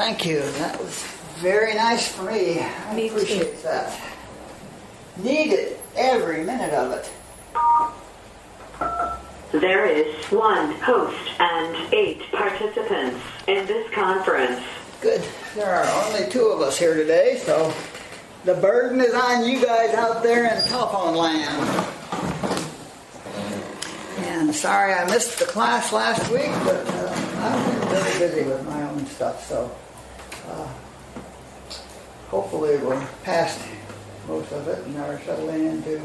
Thank you. That was very nice for me. I appreciate that. Needed every minute of it. There is 1 host and 8 participants in this conference. Good. There are only 2 of us here today, so the burden is on you guys out there in telephone land. And sorry I missed the class last week, but I've been really busy with my own stuff, so hopefully we're past most of it and are settling into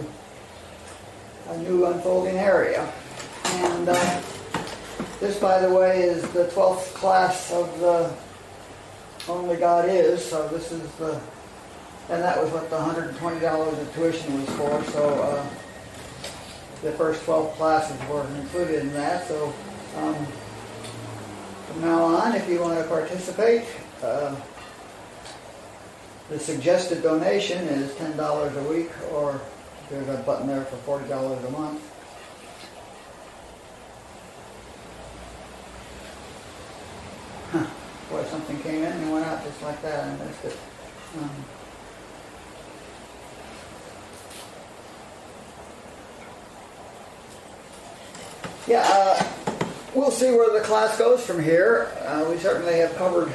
a new unfolding area. And this, by the way, is the 12th class of the Only God Is, so this is the, and that was what the $120 of tuition was for, so the first 12 classes were included in that, so from now on, if you want to participate, the suggested donation is $10 a week, or there's a button there for $40 a month. Boy, something came in and went out just like that. I missed it. We'll see where the class goes from here. We certainly have covered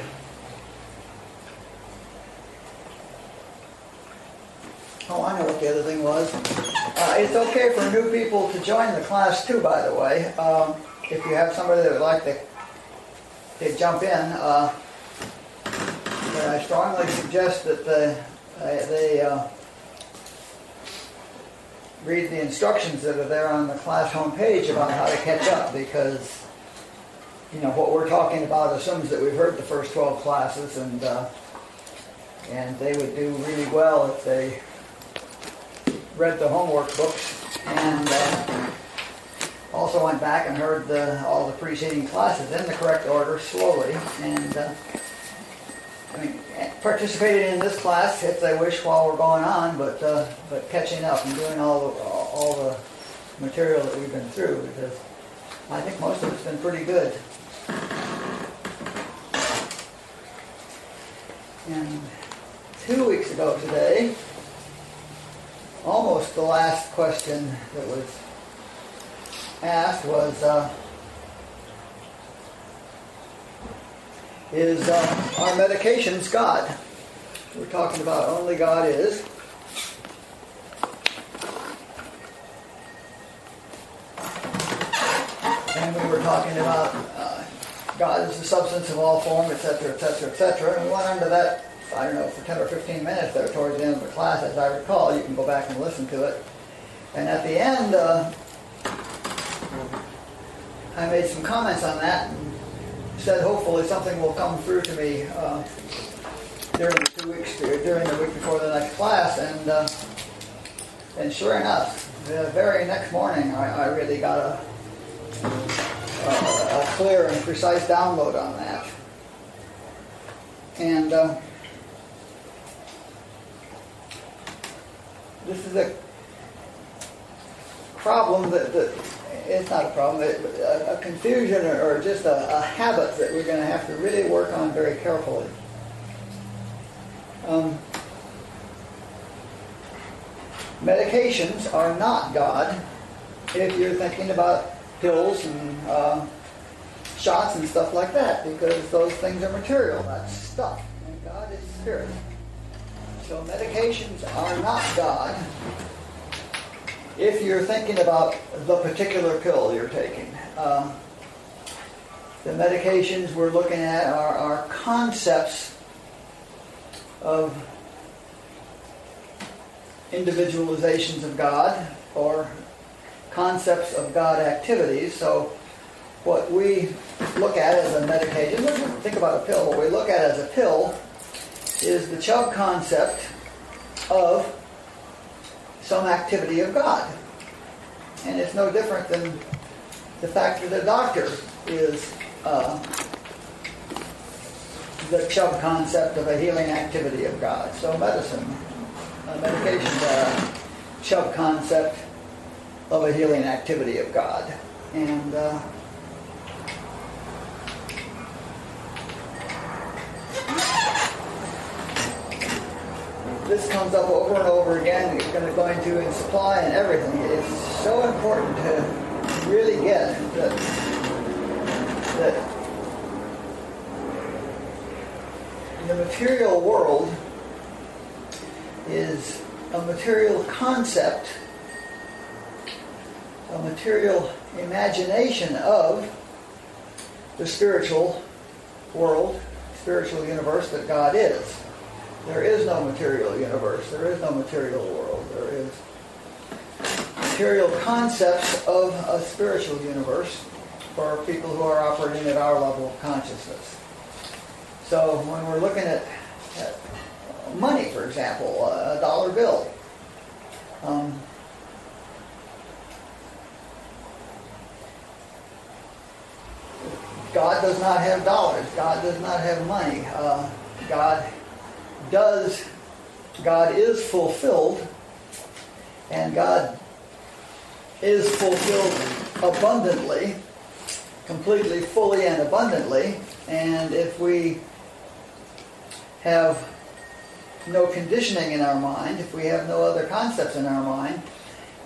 I know what the other thing was. It's okay for new people to join the class too, by the way. If you have somebody that would like to jump in, I strongly suggest that they read the instructions that are there on the class homepage about how to catch up, because what we're talking about assumes that we've heard the first 12 classes, and they would do really well if they read the homework books and also went back and heard all the preceding classes in the correct order slowly, and participated in this class if they wish while we're going on, but catching up and doing all the material that we've been through, because I think most of it's been pretty good. And 2 weeks ago today, almost the last question that was asked was, is our medications God? We're talking about Only God Is. And we were talking about God is the substance of all form, etc., etc., etc. And we went into that, I don't know, for 10 or 15 minutes there towards the end of the class, as I recall. You can go back and listen to it. And at the end, I made some comments on that and said hopefully something will come through to me during the week before the next class. And sure enough, the very next morning, I really got a clear and precise download on that. And this is a problem that it's not a problem, a confusion or just a habit that we're going to have to really work on very carefully. Medications are not God if you're thinking about pills and shots and stuff like that, because those things are material, that's stuff, and God is spirit. So medications are not God if you're thinking about the particular pill you're taking. The medications we're looking at are concepts of individualizations of God, or concepts of God activities. So what we look at as a medication, let's think about a pill, what we look at as a pill is the Chubb concept of some activity of God. And it's no different than the fact that a doctor is the Chubb concept of a healing activity of God. So medications are a Chubb concept of a healing activity of God. And this comes up over and over again. It's going to in supply and everything. It's so important to really get that the material world is a material concept, a material imagination of the spiritual world, spiritual universe that God is. There is no material universe. There is no material world. There is material concepts of a spiritual universe for people who are operating at our level of consciousness. So when we're looking at money, for example, a dollar bill, God does not have dollars. God does not have money. God is fulfilled, and God is fulfilled abundantly, completely, fully, and abundantly. And if we have no conditioning in our mind, if we have no other concepts in our mind,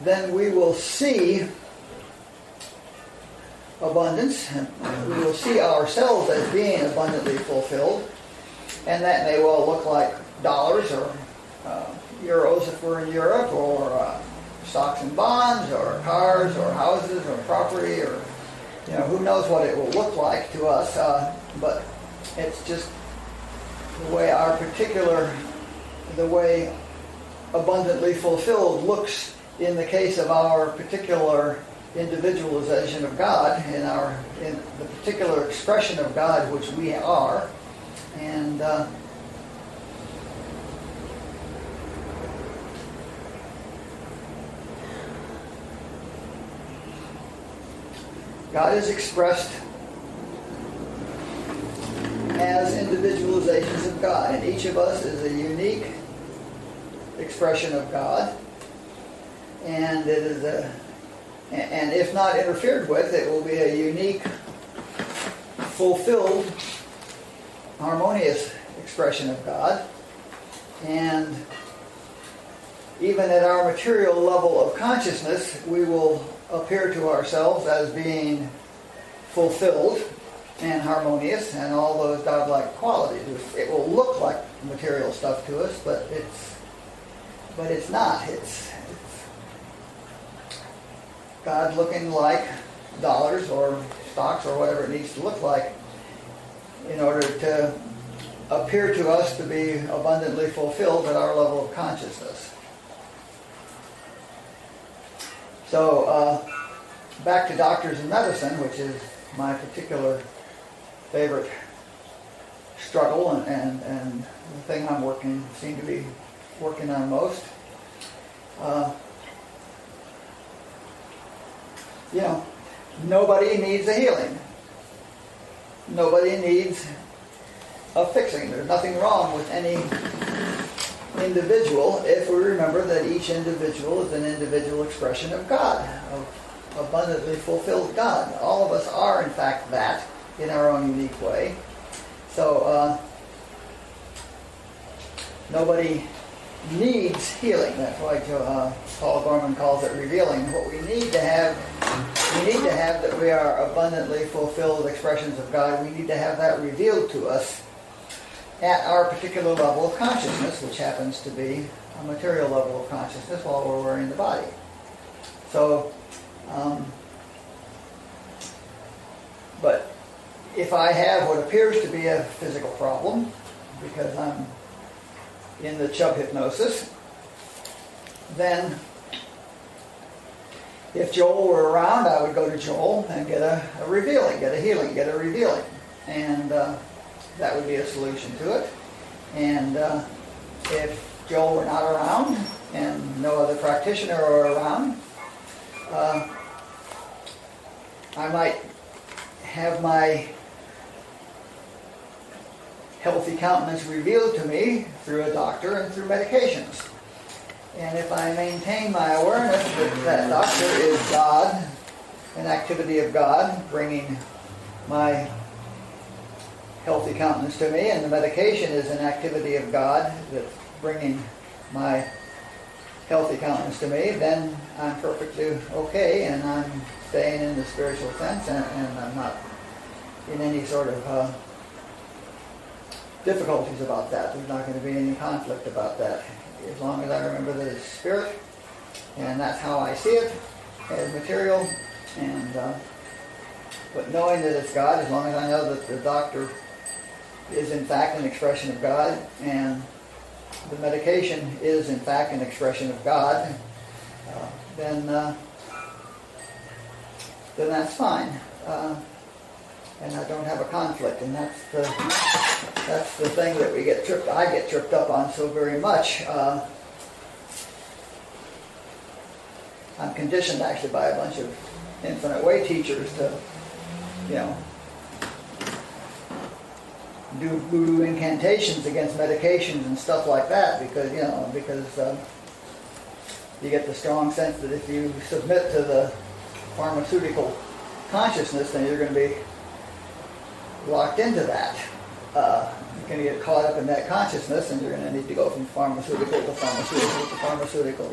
then we will see abundance, and we will see ourselves as being abundantly fulfilled, and that may well look like dollars or euros if we're in Europe, or stocks and bonds, or cars, or houses, or property, or who knows what it will look like to us, but it's just the way the way abundantly fulfilled looks in the case of our particular individualization of God, in the particular expression of God which we are. And God is expressed as individualizations of God, and each of us is a unique expression of God, and it is and if not interfered with, it will be a unique, fulfilled, harmonious expression of God. And even at our material level of consciousness, we will appear to ourselves as being fulfilled and harmonious and all those godlike qualities. It will look like material stuff to us, but it's not. It's God looking like dollars or stocks or whatever it needs to look like in order to appear to us to be abundantly fulfilled at our level of consciousness. So back to doctors and medicine, which is my particular favorite struggle and the thing seem to be working on most. Nobody needs a healing. Nobody needs a fixing. There's nothing wrong with any individual if we remember that each individual is an individual expression of God, of abundantly fulfilled God. All of us are, in fact, that in our own unique way. So nobody needs healing. That's why Paul Gorman calls it revealing. What we need to have that we are abundantly fulfilled expressions of God. We need to have that revealed to us at our particular level of consciousness, which happens to be a material level of consciousness while we're wearing the body. So, but if I have what appears to be a physical problem, because I'm in the Chubb hypnosis, then if Joel were around, I would go to Joel and get a revealing, get a healing, get a revealing. And that would be a solution to it. And if Joel were not around and no other practitioner were around, I might have my healthy countenance revealed to me through a doctor and through medications. And if I maintain my awareness that that doctor is God, an activity of God, bringing my healthy countenance to me, and the medication is an activity of God that's bringing my healthy countenance to me, then I'm perfectly okay, and I'm staying in the spiritual sense, and I'm not in any sort of difficulties about that. There's not going to be any conflict about that. As long as I remember that it's spirit, and that's how I see it, as material, and but knowing that it's God, as long as I know that the doctor is in fact an expression of God, and the medication is in fact an expression of God, then that's fine, and I don't have a conflict, and that's the thing that I get tripped up on so very much. I'm conditioned actually by a bunch of infinite way teachers to, do voodoo incantations against medications and stuff like that, because you get the strong sense that if you submit to the pharmaceutical consciousness, then you're going to be locked into that. You're going to get caught up in that consciousness, and you're going to need to go from pharmaceutical to pharmaceutical to pharmaceutical,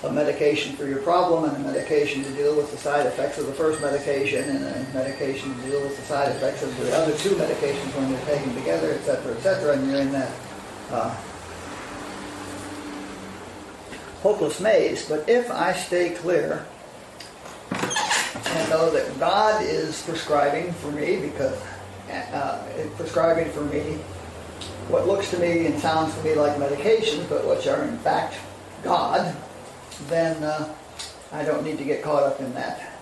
a medication for your problem, and a medication to deal with the side effects of the first medication, and a medication to deal with the side effects of the other two medications when they're taken together, etc., and you're in that hopeless maze. But if I stay clear and know that God is prescribing for me, because prescribing for me what looks to me and sounds to me like medications, but which are in fact God, then I don't need to get caught up in that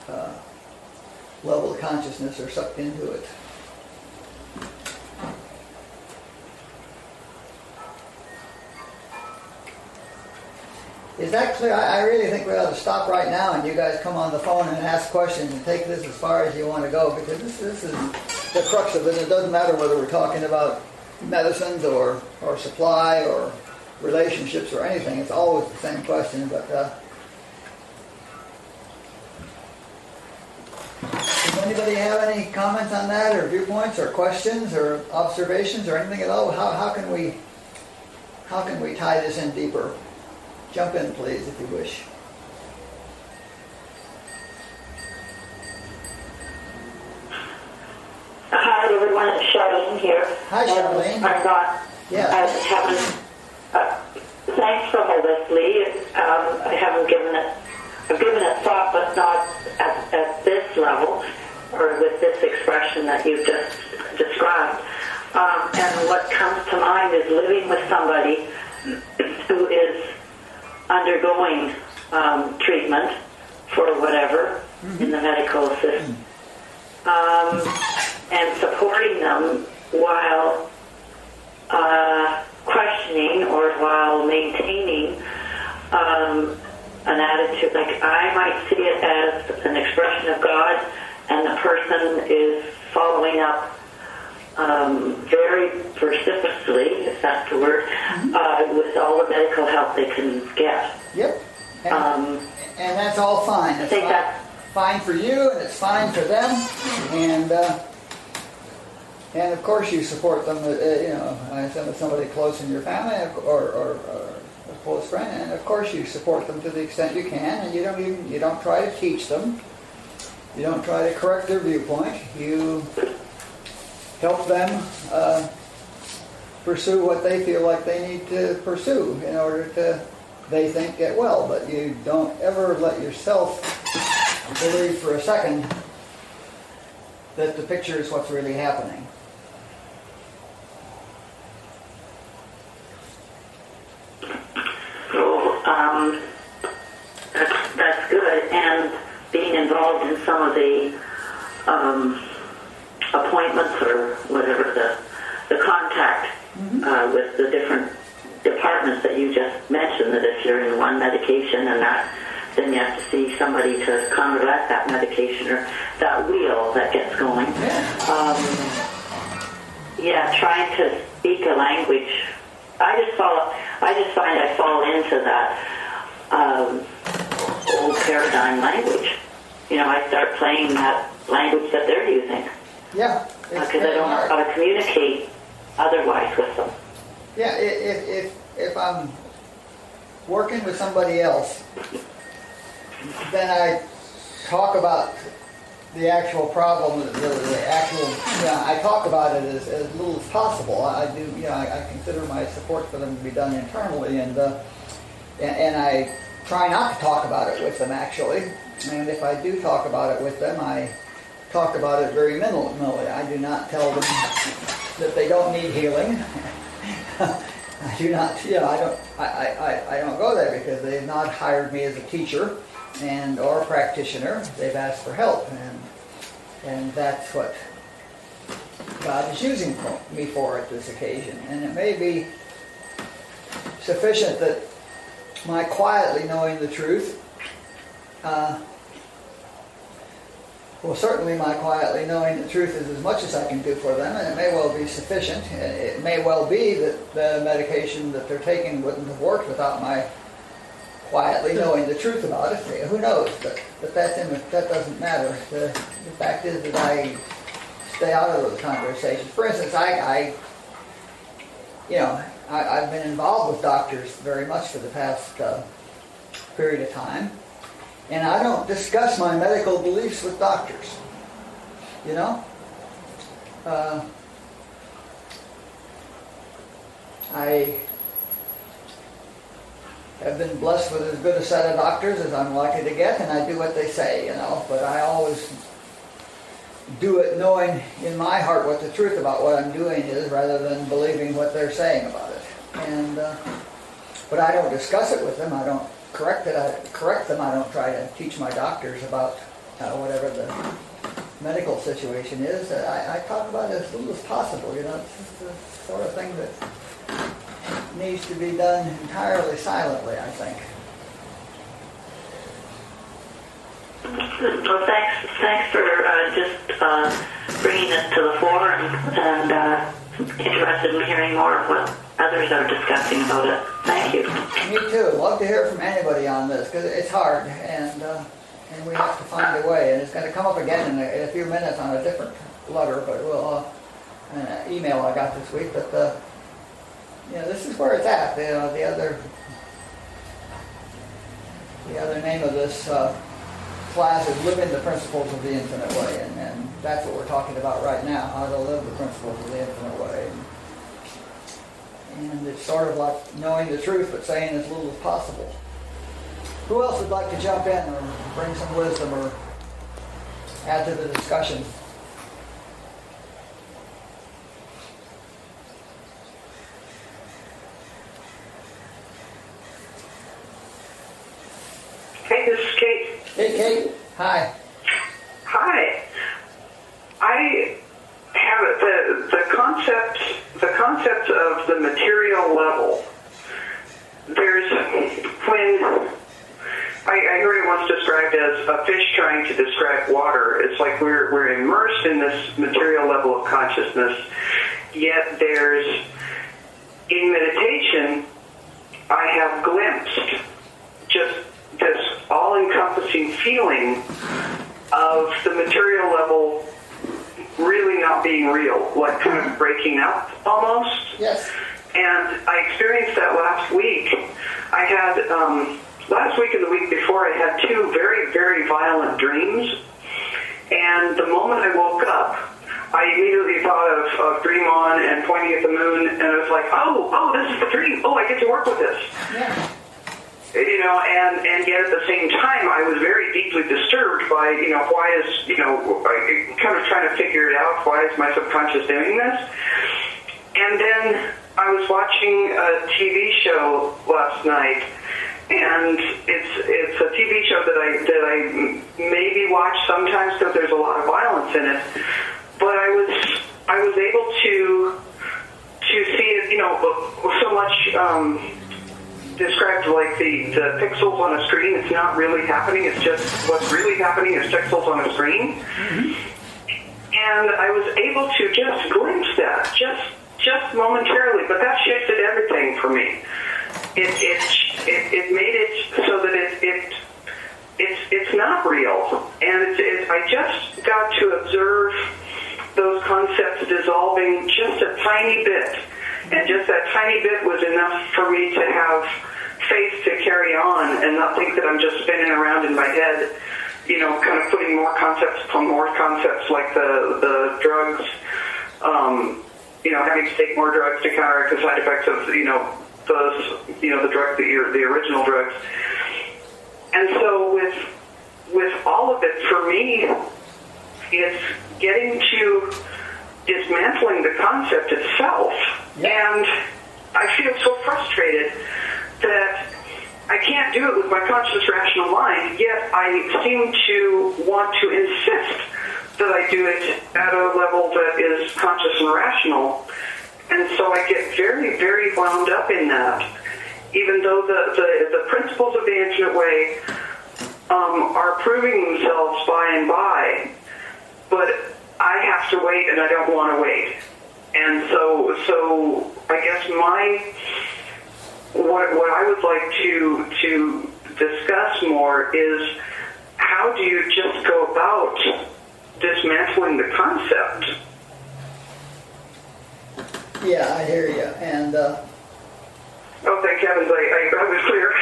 level of consciousness or sucked into it. Is that clear? I really think we ought to stop right now, and you guys come on the phone and ask questions and take this as far as you want to go, because this is the crux of it. It doesn't matter whether we're talking about medicines or supply or relationships or anything. It's always the same question. But does anybody have any comments on that, or viewpoints, or questions, or observations, or anything at all? How can we tie this in deeper? Jump in, please, if you wish. Hi, everyone. It's Charlene here. Hi, Charlene. Thanks for all this, Lee. I've given it thought, but not at this level, or with this expression that you've just described. And what comes to mind is living with somebody who is undergoing treatment for whatever in the medical system, and supporting them while questioning or while maintaining an attitude. Like, I might see it as an expression of God, and the person is following up very precipitously, if that's the word, with all the medical help they can get. Yep. And that's all fine. It's fine for you, and it's fine for them. And of course you support them, with somebody close in your family or a close friend, and of course you support them to the extent you can, and you don't try to teach them. You don't try to correct their viewpoint. You help them pursue what they feel like they need to pursue in order to, they think, get well. But you don't ever let yourself believe for a second that the picture is what's really happening. So that's good. And being involved in some of the appointments or whatever, the contact with the different departments that you just mentioned, that if you're in one medication and that, then you have to see somebody to counteract that medication or that wheel that gets going. Trying to speak a language. I just find I fall into that old paradigm language. I start playing that language that they're using. Yeah. Because I don't know how to communicate otherwise with them. Yeah, if I'm working with somebody else, then I talk about the actual problem, the actual, I talk about it as little as possible. I do, I consider my support for them to be done internally, and I try not to talk about it with them, actually. And if I do talk about it with them, I talk about it very minimally. I do not tell them that they don't need healing. I do not, I don't go there because they have not hired me as a teacher or a practitioner. They've asked for help, and that's what God is using me for at this occasion. And it may be sufficient that my quietly knowing the truth, certainly my quietly knowing the truth is as much as I can do for them, and it may well be sufficient. It may well be that the medication that they're taking wouldn't have worked without my quietly knowing the truth about it. Who knows? But that doesn't matter. The fact is that I stay out of those conversations. For instance, I've been involved with doctors very much for the past period of time, and I don't discuss my medical beliefs with doctors. I have been blessed with as good a set of doctors as I'm likely to get, and I do what they say, but I always do it knowing in my heart what the truth about what I'm doing is, rather than believing what they're saying about it. But I don't discuss it with them. I don't correct it. I correct them. I don't try to teach my doctors about whatever the medical situation is. I talk about it as little as possible. It's just the sort of thing that needs to be done entirely silently, I think. Well, thanks for just bringing this to the fore, and interested in hearing more of what others are discussing about it. Thank you. Me too. Love to hear from anybody on this, because it's hard, and we have to find a way. And it's going to come up again in a few minutes on a different letter, but we'll an email I got this week. But this is where it's at. The other name of this class is Living the Principles of the Infinite Way, and that's what we're talking about right now, how to live the principles of the infinite way. And it's sort of like knowing the truth but saying as little as possible. Who else would like to jump in or bring some wisdom or add to the discussion? Hey, this is Kate. Hey, Kate. Hi. Hi. I have the concept of the material level. There's when I heard it once described as a fish trying to describe water. It's like we're immersed in this material level of consciousness, yet there's, in meditation, I have glimpsed just this all-encompassing feeling of the material level really not being real, like kind of breaking up almost. Yes. And I experienced that last week. I had, last week and the week before, I had two very, very violent dreams. And the moment I woke up, I immediately thought of Dream On and pointing at the moon, and I was like, oh, this is the dream. Oh, I get to work with this. Yeah. And yet at the same time, I was very deeply disturbed by, why is, kind of trying to figure it out. Why is my subconscious doing this? And then I was watching a TV show last night, and it's a TV show that I maybe watch sometimes because there's a lot of violence in it. But I was able to see it, so much. Described like the pixels on a screen. It's not really happening. It's just what's really happening is pixels on a screen. Mm-hmm. And I was able to just glimpse that, just momentarily. But that shifted everything for me. It made it so that it's not real. And I just got to observe those concepts dissolving just a tiny bit. And just that tiny bit was enough for me to have faith to carry on and not think that I'm just spinning around in my head, kind of putting more concepts upon more concepts, like the drugs, having to take more drugs to counteract the side effects of, the drugs, the original drugs. And so with all of it, for me, it's getting to dismantling the concept itself. Yeah. And I feel so frustrated that I can't do it with my conscious rational mind, yet I seem to want to insist that I do it at a level that is conscious and rational. And so I get very, very wound up in that, even though the principles of the Infinite Way are proving themselves by and by, but I have to wait, and I don't want to wait. And so I guess what I would like to discuss more is, how do you just go about dismantling the concept? Yeah, I hear you. And oh, thank heavens, I was clear.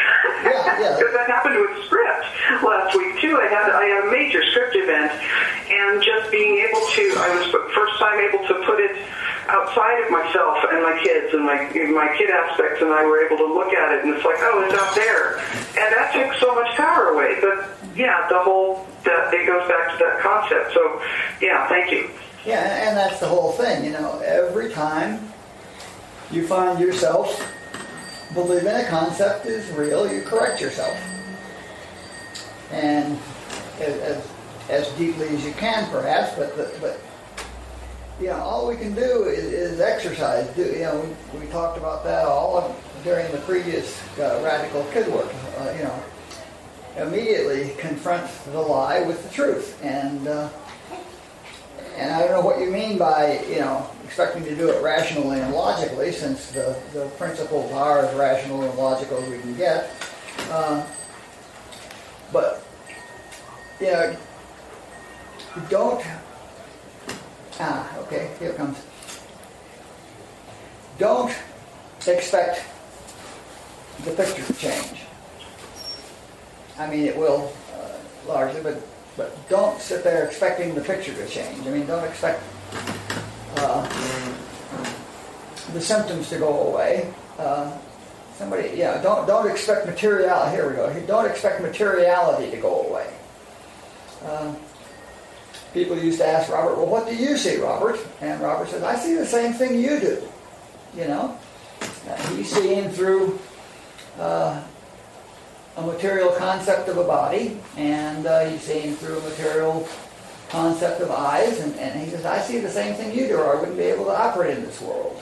Yeah. Because that happened with script last week too. I had a major script event, and just being able to, I was first time able to put it outside of myself and my kids and my kid aspects, and I were able to look at it, and it's like, oh, it's out there, and that took so much power away. But yeah, it goes back to that concept. So yeah, thank you. yeah, and that's the whole thing. Every time you find yourself believing a concept is real, you correct yourself, and as deeply as you can, perhaps. But all we can do is exercise. We talked about that all during the previous radical kid work. Immediately confront the lie with the truth, and I don't know what you mean by expecting to do it rationally and logically, since the principles are as rational and logical as we can get. But don't. Okay, here it comes. Don't expect the picture to change. I mean, it will largely, but don't sit there expecting the picture to change. I mean, don't expect the symptoms to go away. Don't expect materiality. Here we go. Don't expect materiality to go away. People used to ask Robert, well, what do you see, Robert? And Robert says, I see the same thing you do. He's seeing through a material concept of a body, and he's seeing through a material concept of eyes, and he says, I see the same thing you do, or I wouldn't be able to operate in this world.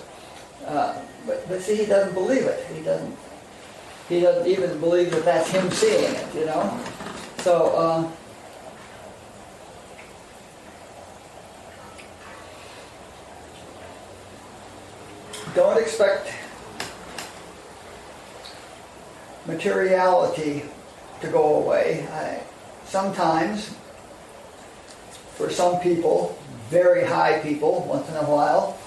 But see, he doesn't believe it. He doesn't even believe that that's him seeing it, So, don't expect materiality to go away. Sometimes, for some people, very high people, once in a while,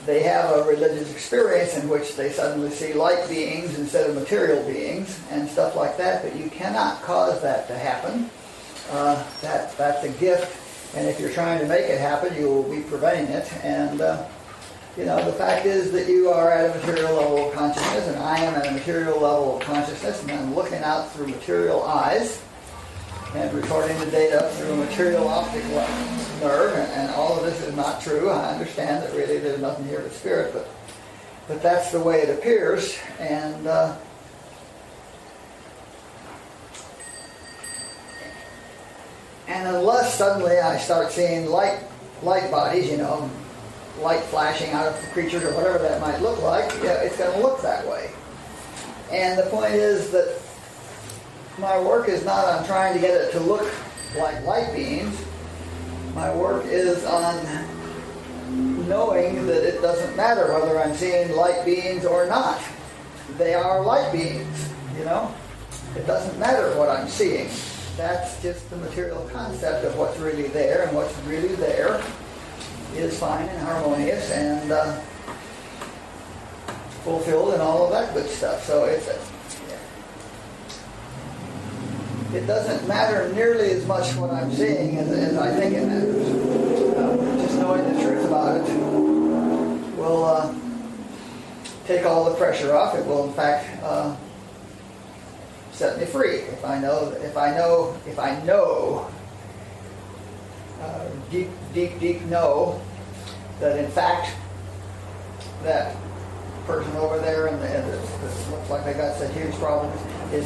they have a religious experience in which they suddenly see light beings instead of material beings and stuff like that, but you cannot cause that to happen. That's a gift, and if you're trying to make it happen, you will be preventing it. And the fact is that you are at a material level of consciousness, and I am at a material level of consciousness, and I'm looking out through material eyes and recording the data through a material optic nerve, and all of this is not true. I understand that really there's nothing here but spirit, but that's the way it appears, and unless suddenly I start seeing light bodies, light flashing out of the creatures or whatever that might look like, it's going to look that way. And the point is that my work is not on trying to get it to look like light beings. My work is on knowing that it doesn't matter whether I'm seeing light beings or not. They are light beings, It doesn't matter what I'm seeing. That's just the material concept of what's really there, and what's really there is fine and harmonious and fulfilled and all of that good stuff. So it doesn't matter nearly as much what I'm seeing as I think it matters. Just knowing the truth about it will take all the pressure off. It will, in fact, set me free. If I know, deep know that in fact that person over there and that looks like they got such huge problems,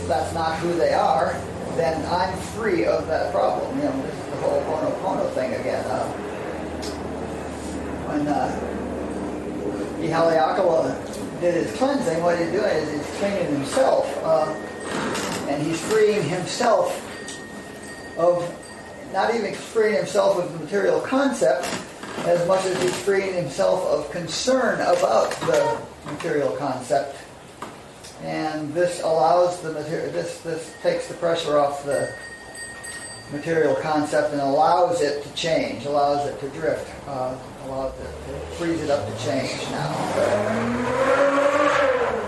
that's not who they are, then I'm free of that problem. You know, this is the whole Ho'oponopono thing again. When Ihaleakala did his cleansing, what he's doing is he's cleaning himself, and he's freeing himself of, not even freeing himself of the material concept as much as he's freeing himself of concern about the material concept. And this allows the material, this takes the pressure off the material concept and allows it to change, allows it to drift, allows it, frees it up to change now.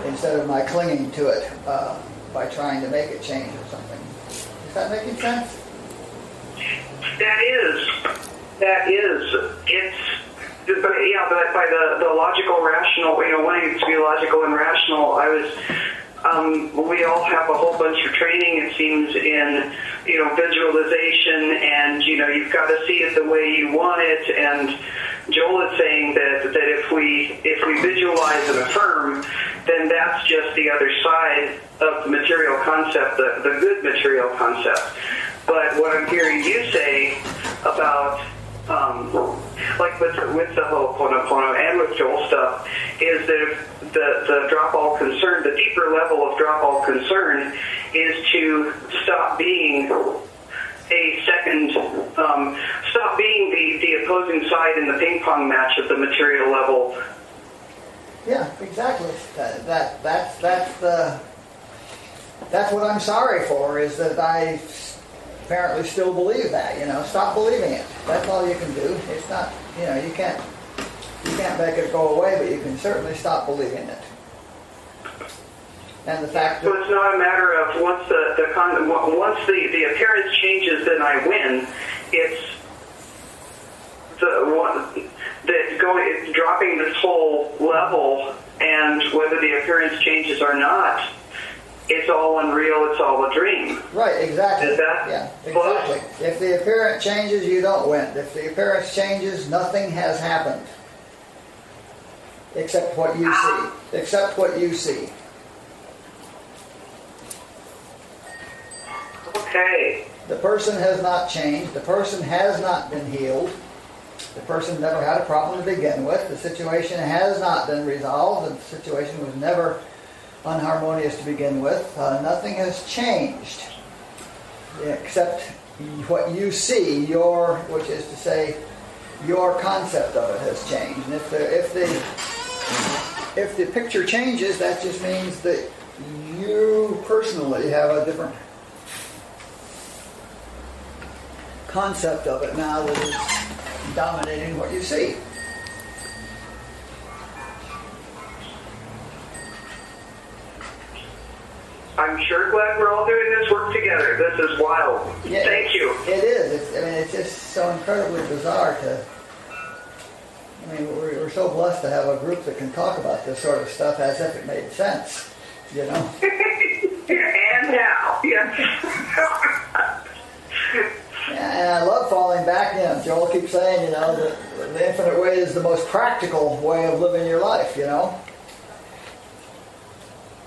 Instead of my clinging to it by trying to make it change or something. Is that making sense? That is. But by the logical, rational, wanting to be logical and rational, I was, we all have a whole bunch of training, it seems, in, visualization, and, you've got to see it the way you want it, and Joel is saying that if we visualize and affirm, then that's just the other side of the material concept, the good material concept. But what I'm hearing you say about, like with the Ho'oponopono and with Joel stuff, is that if the drop all concern, the deeper level of drop all concern, is to stop being a second, stop being the opposing side in the ping pong match of the material level. Yeah, exactly. That's what I'm sorry for, is that I apparently still believe that. Stop believing it. That's all you can do. It's not, you can't make it go away, but you can certainly stop believing it. And the fact that, so it's not a matter of once the appearance changes, then I win. It's it's dropping this whole level, and whether the appearance changes or not, it's all unreal, it's all a dream. Right, exactly. Is that exactly. If the appearance changes, you don't win. If the appearance changes, nothing has happened. Except what you see. Except what you see. Okay. The person has not changed. The person has not been healed. The person never had a problem to begin with. The situation has not been resolved. The situation was never unharmonious to begin with. Nothing has changed except what you see, which is to say, your concept of it has changed. And if the picture changes, that just means that you personally have a different concept of it now that is dominating what you see. I'm sure glad we're all doing this work together. This is wild. Yeah, Thank you. It is. It's just so incredibly bizarre we're so blessed to have a group that can talk about this sort of stuff as if it made sense, And now, yes. And I love falling back. Joel keeps saying, that the infinite way is the most practical way of living your life,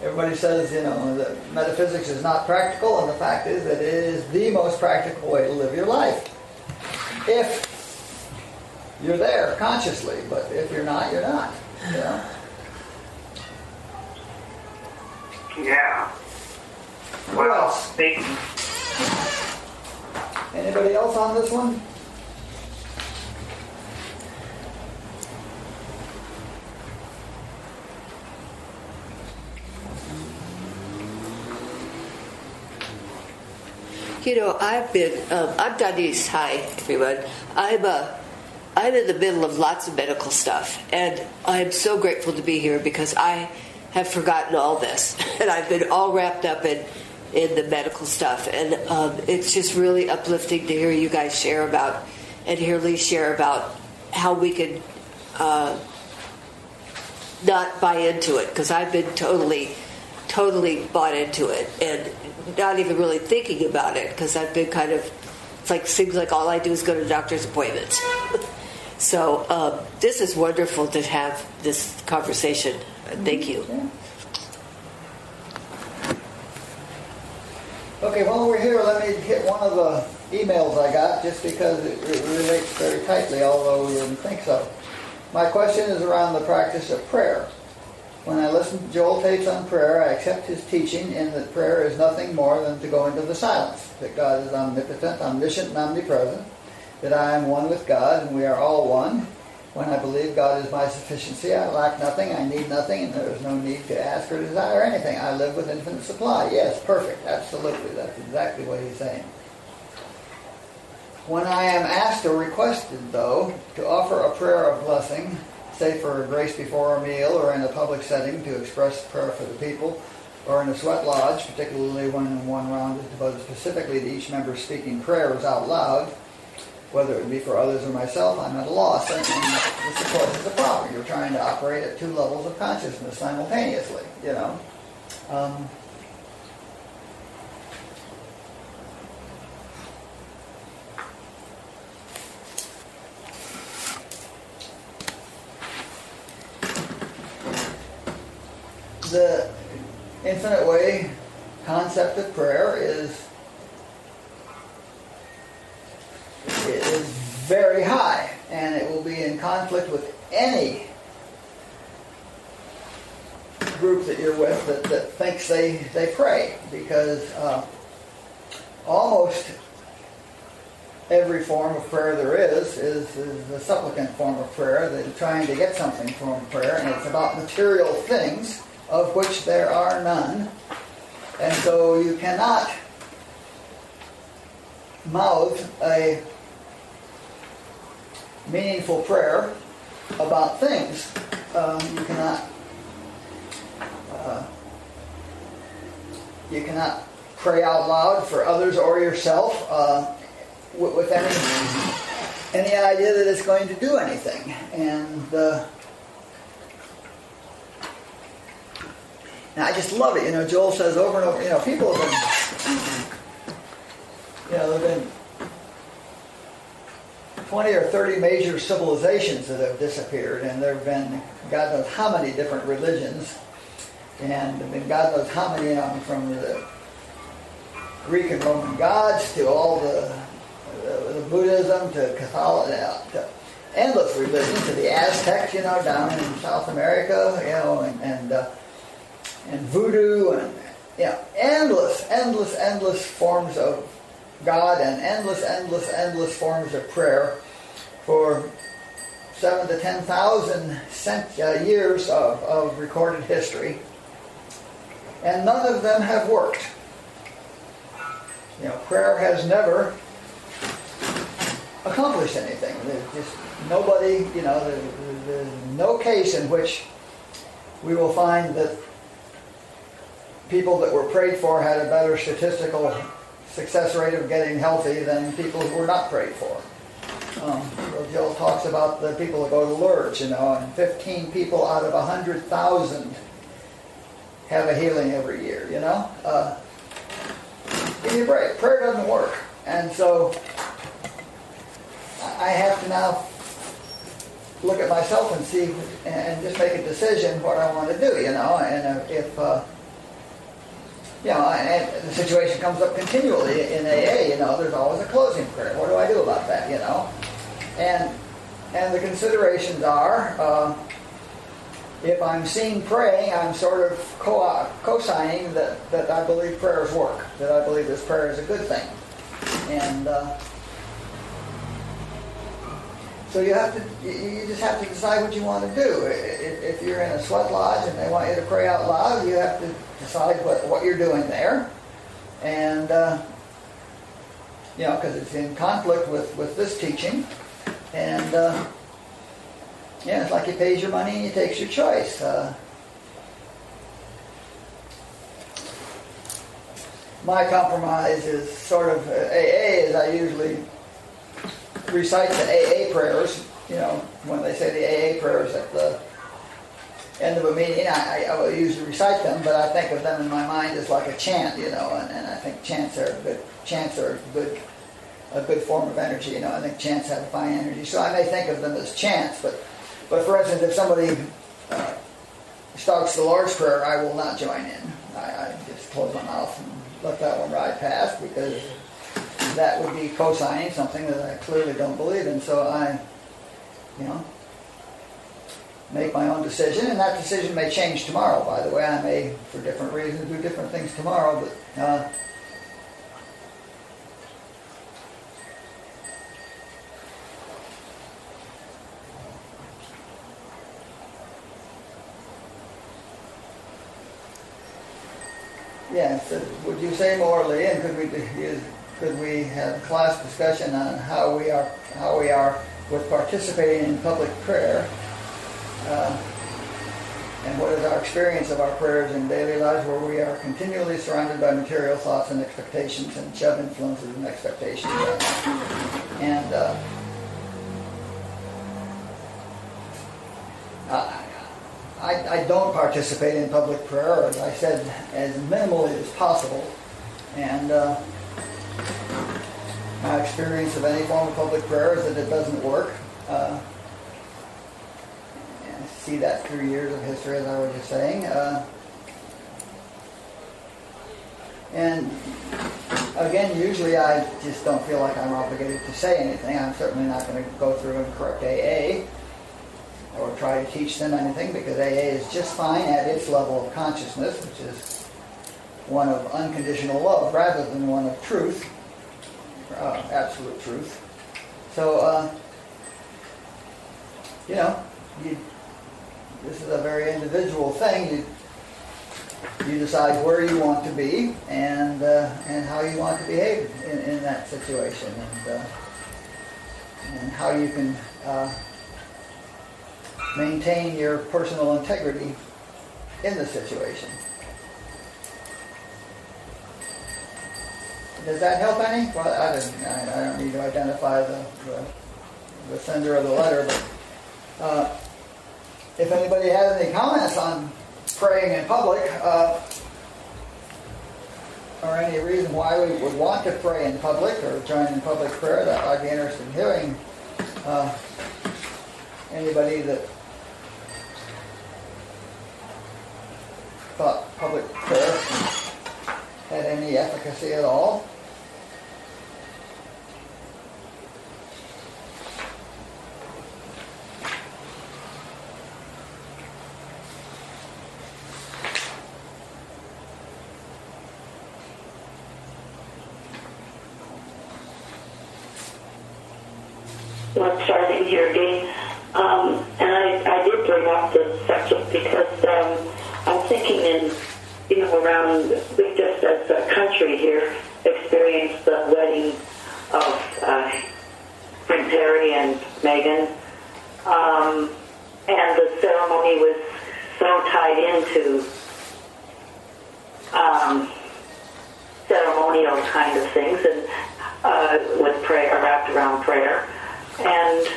Everybody says, that metaphysics is not practical, and the fact is that it is the most practical way to live your life. If you're there consciously, but if you're not, you're not. Yeah. What else? Thank you. Anybody else on this one? I'm Denise. Hi, everyone. I'm in the middle of lots of medical stuff, and I'm so grateful to be here because I have forgotten all this, and I've been all wrapped up in in the medical stuff, and it's just really uplifting to hear you guys share about, and hear Lee share about how we can not buy into it, because I've been totally bought into it and not even really thinking about it, because I've been kind of, it's like, seems like all I do is go to doctor's appointments. So this is wonderful to have this conversation. Thank you. Yeah. Okay, while we're here, let me hit one of the emails I got, just because it relates very tightly, although we didn't think so. My question is around the practice of prayer. When I listen to Joel tapes on prayer, I accept his teaching in that prayer is nothing more than to go into the silence, that God is omnipotent, omniscient, and omnipresent, that I am one with God and we are all one. When I believe God is my sufficiency, I lack nothing, I need nothing, and there is no need to ask or desire anything. I live with infinite supply. Yes, perfect, absolutely. That's exactly what he's saying. When I am asked or requested, though, to offer a prayer of blessing, say for a grace before a meal or in a public setting to express prayer for the people, or in a sweat lodge, particularly when in one round is devoted specifically to each member speaking prayers out loud, whether it be for others or myself, I'm at a loss. And this, of course, is a problem. You're trying to operate at two levels of consciousness simultaneously, you know. The infinite way concept of prayer is very high, and it will be in conflict with any group that you're with that thinks they pray, because almost every form of prayer there is the supplicant form of prayer, that is trying to get something from prayer, and it's about material things, of which there are none. And so you cannot mouth a meaningful prayer about things. You cannot pray out loud for others or yourself with any idea that it's going to do anything. And I just love it. You know, Joel says over and over, you know, people have been, there have been 20 or 30 major civilizations that have disappeared, and there have been God knows how many different religions, and God knows how many, from the Greek and Roman gods to all the Buddhism to Catholicism to endless religions, to the Aztecs, down in South America, and voodoo, and endless forms of God, and endless forms of prayer for 7,000 to 10,000 years of recorded history, and none of them have worked. Prayer has never accomplished anything. There's just nobody, there's no case in which we will find that people that were prayed for had a better statistical success rate of getting healthy than people who were not prayed for. Jill talks about the people that go to Lourdes, and 15 people out of 100,000 have a healing every year, Give me a break. Prayer doesn't work. And so I have to now look at myself and see, and just make a decision what I want to do, and if and the situation comes up continually in AA, there's always a closing prayer. What do I do about that, And the considerations are, if I'm seen praying, I'm sort of co-signing that I believe prayers work, that I believe this prayer is a good thing. And so you just have to decide what you want to do. If you're in a sweat lodge and they want you to pray out loud, you have to decide what you're doing there. And, because it's in conflict with this teaching. And, it's like he pays your money and he takes your choice. my compromise is sort of AA is I usually recite the AA prayers, when they say the AA prayers at the end of a meeting, I will usually recite them, but I think of them in my mind as like a chant, and I think chants are a good form of energy, I think chants have a fine energy, so I may think of them as chants, but for instance, if somebody starts the Lord's Prayer, I will not join in. I just close my mouth and let that one ride past, because that would be co-signing something that I clearly don't believe in, so I, make my own decision, and that decision may change tomorrow, by the way. I may, for different reasons, do different things tomorrow, but yeah, so would you say more, Lee, and could we have a class discussion on how we are with participating in public prayer, and what is our experience of our prayers in daily lives, where we are continually surrounded by material thoughts and expectations and shove influences and expectations, and I don't participate in public prayer, as I said, as minimally as possible, and my experience of any form of public prayer is that it doesn't work. And I see that through years of history, as I was just saying. And again, usually I just don't feel like I'm obligated to say anything. I'm certainly not going to go through and correct AA or try to teach them anything, because AA is just fine at its level of consciousness, which is one of unconditional love rather than one of truth, absolute truth. So, this is a very individual thing. You decide where you want to be and how you want to behave in that situation, and how you can maintain your personal integrity in the situation. Does that help any? Well, I don't need to identify the sender of the letter, but if anybody has any comments on praying in public, or any reason why we would want to pray in public or join in public prayer, that I'd be interested in hearing. Anybody that thought public prayer had any efficacy at all? Let's start in here again. And I did bring up this subject because I'm thinking around, we just as a country here experienced the wedding of Prince Harry and Meghan. And the ceremony was so tied into ceremonial kind of things, and with prayer, wrapped around prayer. And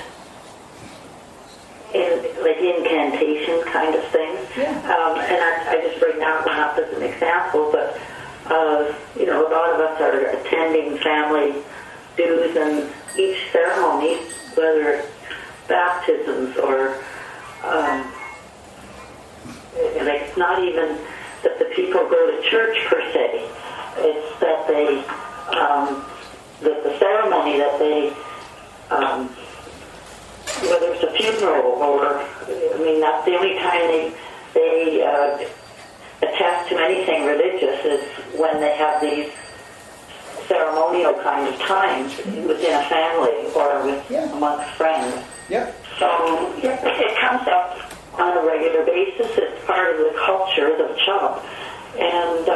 like incantation kind of things. Yeah. And I just bring that one up as an example, but a lot of us are attending family dues, and each ceremony, whether it's baptisms or it's not even that the people go to church per se, it's that they that the ceremony that they whether it's a funeral or, that's the only time they attest to anything religious is when they have these ceremonial kind of times within a family or amongst friends. Yep. So it comes up on a regular basis. It's part of the culture, the chub. And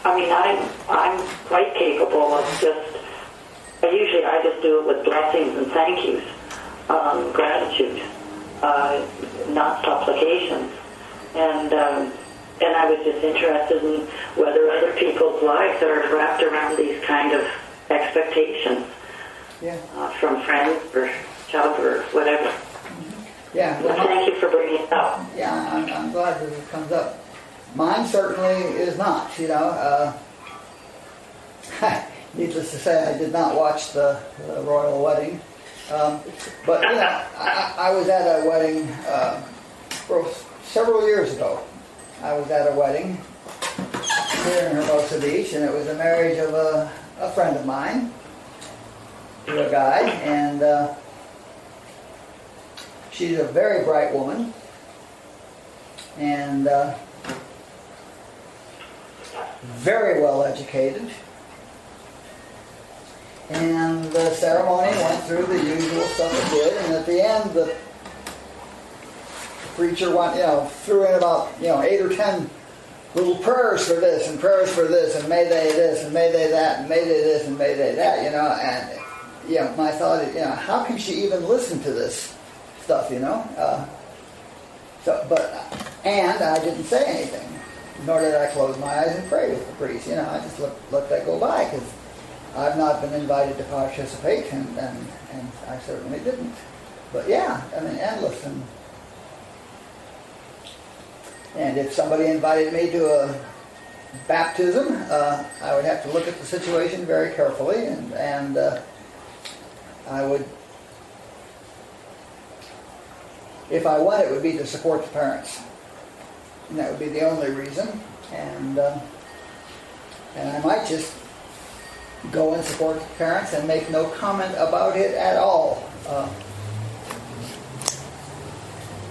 I'm quite capable of I just do it with blessings and thank yous, gratitude, not supplications. And And I was just interested in whether other people's lives are wrapped around these kind of expectations from friends or job or whatever. Yeah. Well, thank you for bringing it up. Yeah, I'm glad that it comes up. Mine certainly is not, you know. Needless to say, I did not watch the royal wedding. But, you know, I was at a wedding several years ago. I was at a wedding here in Hermosa Beach, and it was a marriage of a friend of mine to a guy, and she's a very bright woman, and very well educated. And the ceremony went through the usual stuff it did, and at the end, the preacher went, threw in about 8 or 10 little prayers for this and prayers for this, and may they this and may they that and may they this and may they that, and my thought is, how can she even listen to this stuff, and I didn't say anything, nor did I close my eyes and pray with the priest. I just let that go by, because I've not been invited to participate, and I certainly didn't. But endless. And if somebody invited me to a baptism, I would have to look at the situation very carefully, and I would, if I went, it would be to support the parents. And that would be the only reason. And I might just go and support the parents and make no comment about it at all.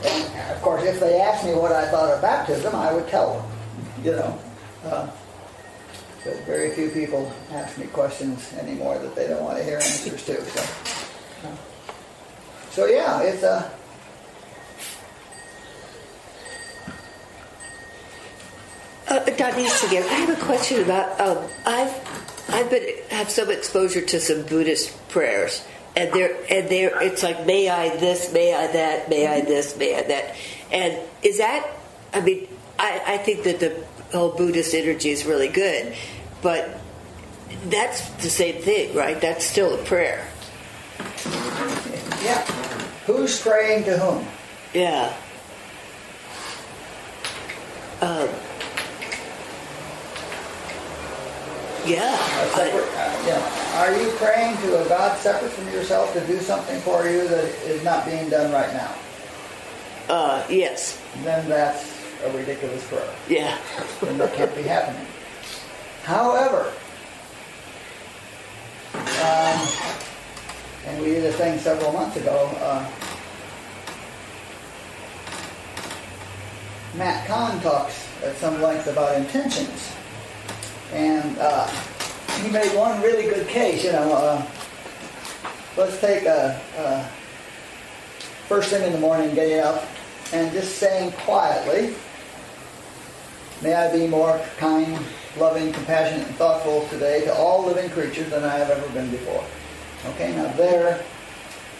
And of course, if they asked me what I thought of baptism, I would tell them, But very few people ask me questions anymore that they don't want to hear answers to. So yeah, it's a... Dr. again, I have a question about, have some exposure to some Buddhist prayers, and it's like, may I this, may I that, may I this, may I that, and is that, I think that the whole Buddhist energy is really good, but that's the same thing, right? That's still a prayer. Yeah. Who's praying to whom? Yeah. Are you praying to a God separate from yourself to do something for you that is not being done right now? Yes. Then that's a ridiculous prayer. Yeah. Then that can't be happening. However, and we did a thing several months ago, Matt Kahn talks at some length about intentions. And he made one really good case, let's take first thing in the morning, getting up and just saying quietly, may I be more kind, loving, compassionate, and thoughtful today to all living creatures than I have ever been before. Okay, now there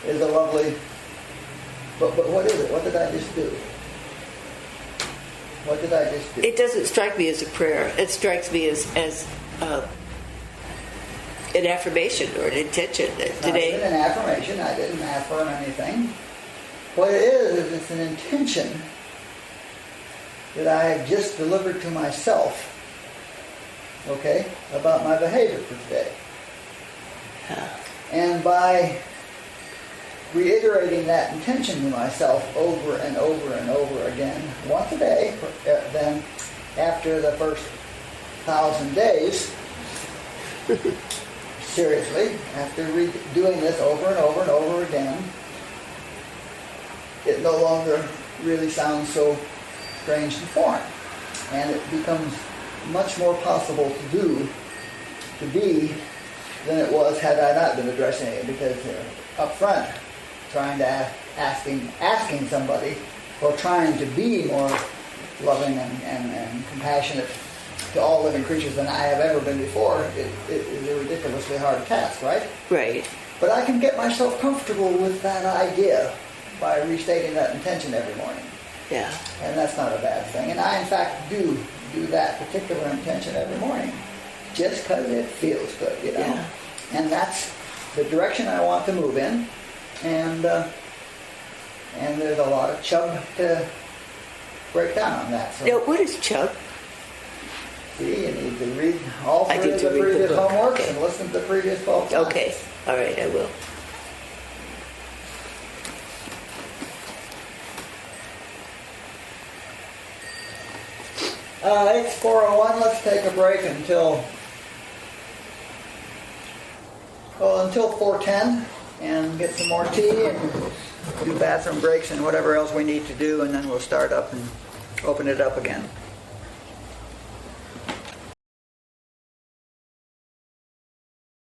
is a lovely, but what is it? What did I just do? What did I just do? It doesn't strike me as a prayer. It strikes me as an affirmation or an intention. Today, It's an affirmation. I didn't affirm anything. What it is it's an intention that I have just delivered to myself, okay, about my behavior for today. And by reiterating that intention to myself over and over and over again, once a day, then after the first 1,000 days, seriously, after doing this over and over and over again, it no longer really sounds so strange and foreign. And it becomes much more possible to be, than it was had I not been addressing it, because up front, trying to asking somebody, or trying to be more loving and compassionate to all living creatures than I have ever been before, it is a ridiculously hard task, right? right. But I can get myself comfortable with that idea by restating that intention every morning. Yeah. And that's not a bad thing. And I, in fact, do that particular intention every morning, just because it feels good, you know. Yeah. And that's the direction I want to move in. And there's a lot of chug to break down on that. So, Now, what is chug? see, you need to read all I three need of to the read the previous book. homeworks Okay. and listen to the previous 12 classes. Okay. All right, I will. It's 4:01. Let's take a break until 4:10 and get some more tea and do bathroom breaks and whatever else we need to do, and then we'll start up and open it up again.